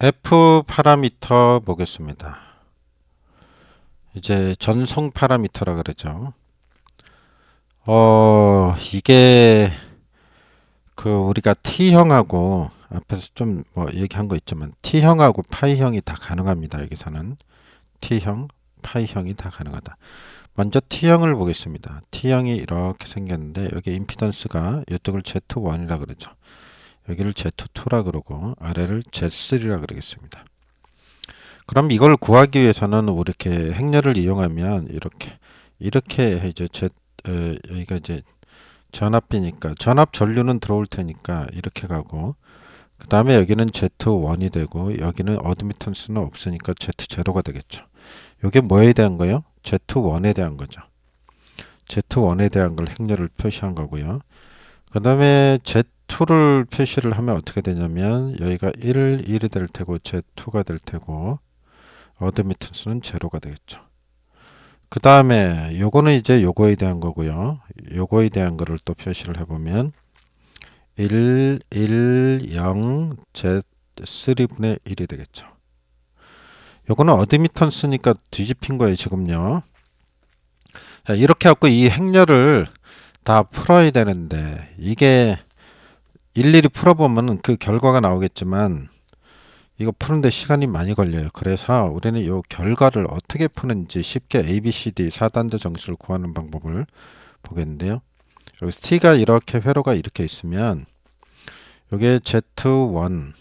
F 파라미터 보겠습니다. 이제 전송 파라미터라 그러죠. 이게 우리가 T형하고 앞에서 좀 뭐 얘기한 거 있지만 T형하고 파이형이 다 가능합니다. 여기서는 T형, 파이형이 다 가능하다. 먼저 T형을 보겠습니다. T형이 이렇게 생겼는데 여기 임피던스가 이쪽을 Z1이라 그러죠. 여기를 Z2라 그러고 아래를 Z3라 그러겠습니다. 그럼 이걸 구하기 위해서는 이렇게 행렬을 이용하면 이렇게 해죠. 여기가 이제 전압비니까 전압 전류는 들어올 테니까 이렇게 가고 그 다음에 여기는 Z1이 되고 여기는 어드미턴스는 없으니까 Z0가 되겠죠. 이게 뭐에 대한 거예요? Z1에 대한 거죠. Z1에 대한 걸 행렬을 표시한 거고요. 그 다음에 Z2를 표시를 하면 어떻게 되냐면 여기가 1이 될 테고 Z2가 될 테고 어드미턴스는 제로가 되겠죠. 그 다음에 요거는 이제 요거에 대한 거고요. 요거에 대한 거를 또 표시를 해보면 1, 1, 0, Z3분의 1이 되겠죠. 요거는 어드미턴스니까 뒤집힌 거예요, 지금요. 자, 이렇게 갖고 이 행렬을 다 풀어야 되는데 이게 일일이 풀어보면 그 결과가 나오겠지만 이거 푸는데 시간이 많이 걸려요. 그래서 우리는 이 결과를 어떻게 푸는지 쉽게 ABCD 4단자 정수를 구하는 방법을 보겠는데요. 여기서 T가 이렇게 회로가 이렇게 있으면 요게 Z1,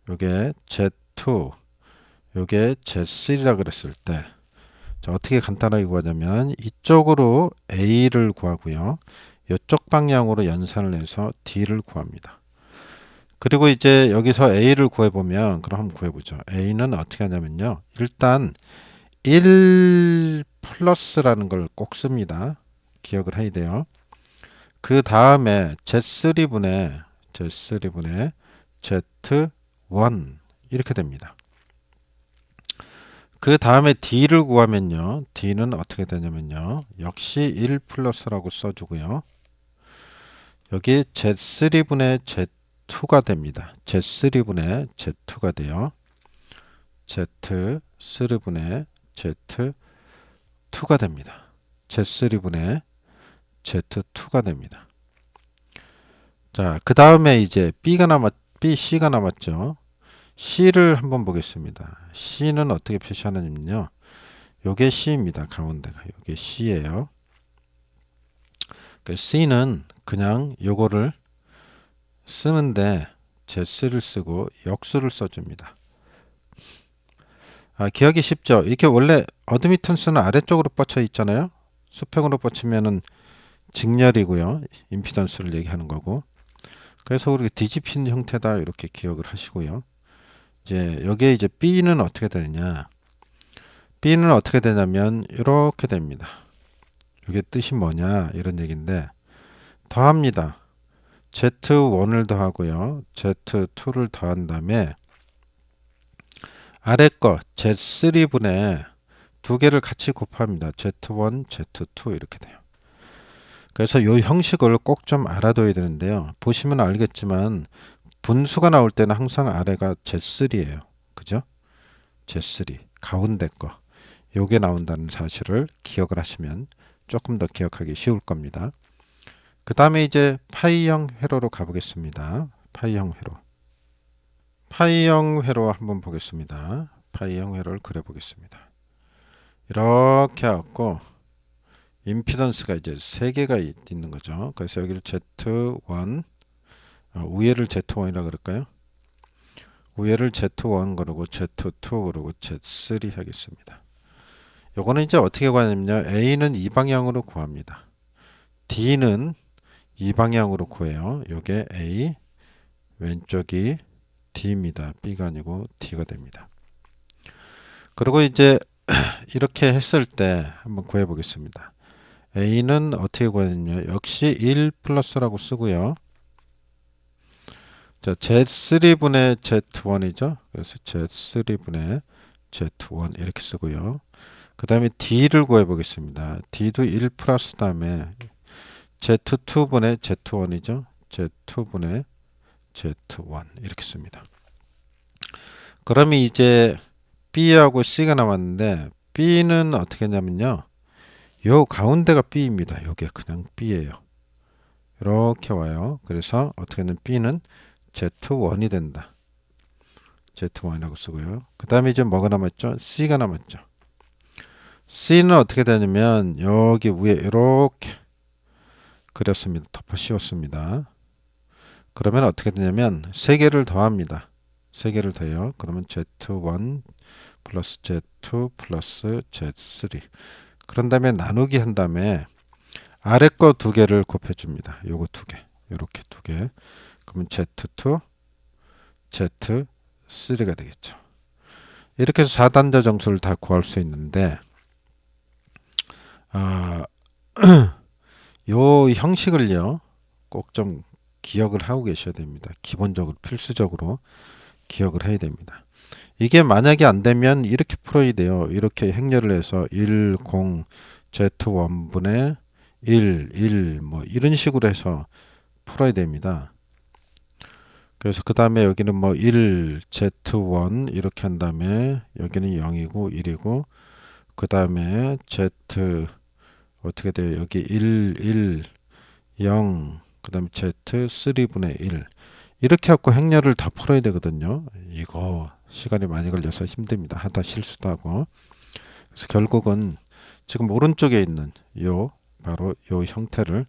요게 Z2, 요게 Z3라 그랬을 때 자, 어떻게 간단하게 구하냐면 이쪽으로 A를 구하고요. 이쪽 방향으로 연산을 해서 D를 구합니다. 그리고 이제 여기서 A를 구해보면 그럼 한번 구해보죠. A는 어떻게 하냐면요. 일단 1 플러스라는 걸 꼭 씁니다. 기억을 해야 돼요. 그 다음에 Z3분의 Z1 이렇게 됩니다. 그 다음에 D를 구하면요. D는 어떻게 되냐면요. 역시 1 플러스라고 써주고요. 여기 Z3분의 Z2가 됩니다. Z3분의 Z2가 돼요. Z3분의 Z2가 됩니다. Z3분의 Z2가 됩니다. 자, 그 다음에 이제 C가 남았죠. C를 한번 보겠습니다. C는 어떻게 표시하느냐면요. 요게 C입니다. 가운데가. 요게 C예요. 그 C는 그냥 요거를 쓰는데 제스를 쓰고 역수를 써줍니다. 기억이 쉽죠? 이게 원래 어드미턴스는 아래쪽으로 뻗쳐 있잖아요. 수평으로 뻗치면은 직렬이고요. 임피던스를 얘기하는 거고. 그래서 우리가 뒤집힌 형태다 이렇게 기억을 하시고요. 이제 여기에 이제 B는 어떻게 되느냐? B는 어떻게 되냐면 이렇게 됩니다. 이게 뜻이 뭐냐 이런 얘기인데 더합니다. Z1을 더하고요. Z2를 더한 다음에 아래 거 Z3분의 두 개를 같이 곱합니다. Z1, Z2 이렇게 돼요. 그래서 이 형식을 꼭 좀 알아둬야 되는데요. 보시면 알겠지만 분수가 나올 때는 항상 아래가 Z3예요. 그죠? Z3 가운데 거 요게 나온다는 사실을 기억을 하시면 조금 더 기억하기 쉬울 겁니다. 그 다음에 이제 파이형 회로로 가보겠습니다. 파이형 회로. 파이형 회로 한번 보겠습니다. 파이형 회로를 그려보겠습니다. 이렇게 하고 임피던스가 이제 세 개가 있는 거죠. 그래서 여기를 Z1 위에를 Z1이라 그럴까요? 위에를 Z1 그러고 Z2 그러고 Z3 하겠습니다. 요거는 이제 어떻게 구하냐면요. A는 이 방향으로 구합니다. D는 이 방향으로 구해요. 요게 A, 왼쪽이 D입니다. B가 아니고 D가 됩니다. 그리고 이제 이렇게 했을 때 한번 구해 보겠습니다. A는 어떻게 구하냐면 역시 1 플러스라고 쓰고요. 자, Z3분의 Z1이죠. 그래서 Z3분의 Z1 이렇게 쓰고요. 그 다음에 D를 구해 보겠습니다. D도 1 플러스 다음에 Z2분의 Z1이죠. Z2분의 Z1 이렇게 씁니다. 그러면 이제 B하고 C가 남았는데 B는 어떻게 했냐면요. 요 가운데가 B입니다. 요게 그냥 B예요. 이렇게 와요. 그래서 어떻게 하면 B는 Z1이 된다. Z1이라고 쓰고요. 그 다음에 이제 뭐가 남았죠? C가 남았죠. C는 어떻게 되냐면 여기 위에 이렇게 그렸습니다. 덮어 씌웠습니다. 그러면 어떻게 되냐면 세 개를 더합니다. 세 개를 더해요. 그러면 Z1 플러스 Z2 플러스 Z3. 그런 다음에 나누기 한 다음에 아래 거 두 개를 곱해줍니다. 요거 두 개. 요렇게 두 개. 그러면 Z2, Z3가 되겠죠. 이렇게 해서 4단자 정수를 다 구할 수 있는데 아, 요 형식을요. 꼭 좀 기억을 하고 계셔야 됩니다. 기본적으로 필수적으로 기억을 해야 됩니다. 이게 만약에 안 되면 이렇게 풀어야 돼요. 이렇게 행렬을 해서 1, 0, Z1분의 1, 1, 뭐 이런 식으로 해서 풀어야 됩니다. 그래서 그 다음에 여기는 뭐 1, Z1 이렇게 한 다음에 여기는 0이고 1이고 그 다음에 Z 어떻게 돼요? 여기 1, 1, 0, 그 다음에 Z3분의 1 이렇게 갖고 행렬을 다 풀어야 되거든요. 이거 시간이 많이 걸려서 힘듭니다. 하다 실수도 하고. 그래서 결국은 지금 오른쪽에 있는 요 바로 요 형태를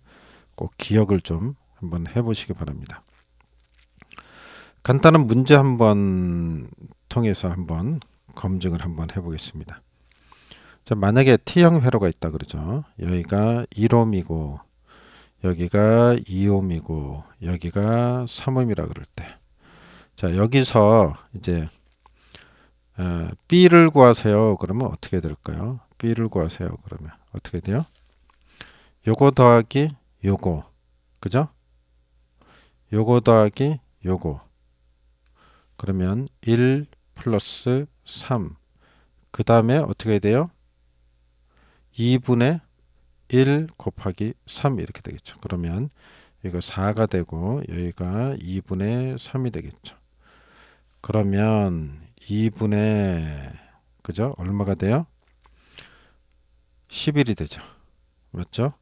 꼭 기억을 좀 한번 해보시기 바랍니다. 간단한 문제 한번 통해서 한번 검증을 한번 해보겠습니다. 자, 만약에 T형 회로가 있다 그러죠. 여기가 1옴이고 여기가 2옴이고 여기가 3옴이라 그럴 때. 자, 여기서 이제 B를 구하세요. 그러면 어떻게 될까요? B를 구하세요. 그러면 어떻게 돼요? 요거 더하기 요거. 그죠? 요거 더하기 요거. 그러면 1 플러스 3. 그 다음에 어떻게 돼요? 2분의 1 곱하기 3 이렇게 되겠죠. 그러면 이거 4가 되고 여기가 2분의 3이 되겠죠. 그러면 2분의 그죠? 얼마가 돼요? 11이 되죠. 맞죠?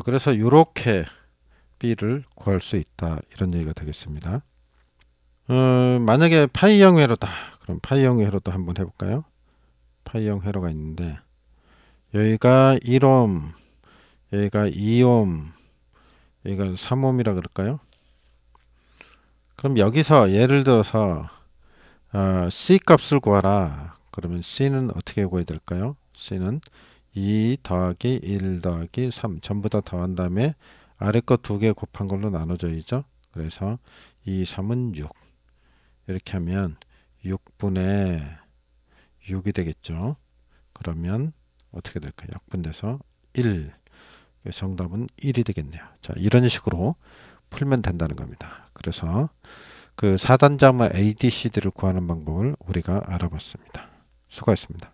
그래서 이렇게 B를 구할 수 있다. 이런 얘기가 되겠습니다. 만약에 파이형 회로다. 그럼 파이형 회로도 한번 해볼까요? 파이형 회로가 있는데 여기가 1옴, 여기가 2옴, 여기가 3옴이라 그럴까요? 그럼 여기서 예를 들어서 C 값을 구하라. 그러면 C는 어떻게 구해야 될까요? C는 2 더하기 1 더하기 3 전부 다 더한 다음에 아래 거 두 개 곱한 걸로 나눠져야죠. 그래서 2, 3은 6 이렇게 하면 6분의 6이 되겠죠. 그러면 어떻게 될까요? 약분돼서 1 정답은 1이 되겠네요. 자, 이런 식으로 풀면 된다는 겁니다. 그래서 그 4단자마 ADCD를 구하는 방법을 우리가 알아봤습니다. 수고하셨습니다.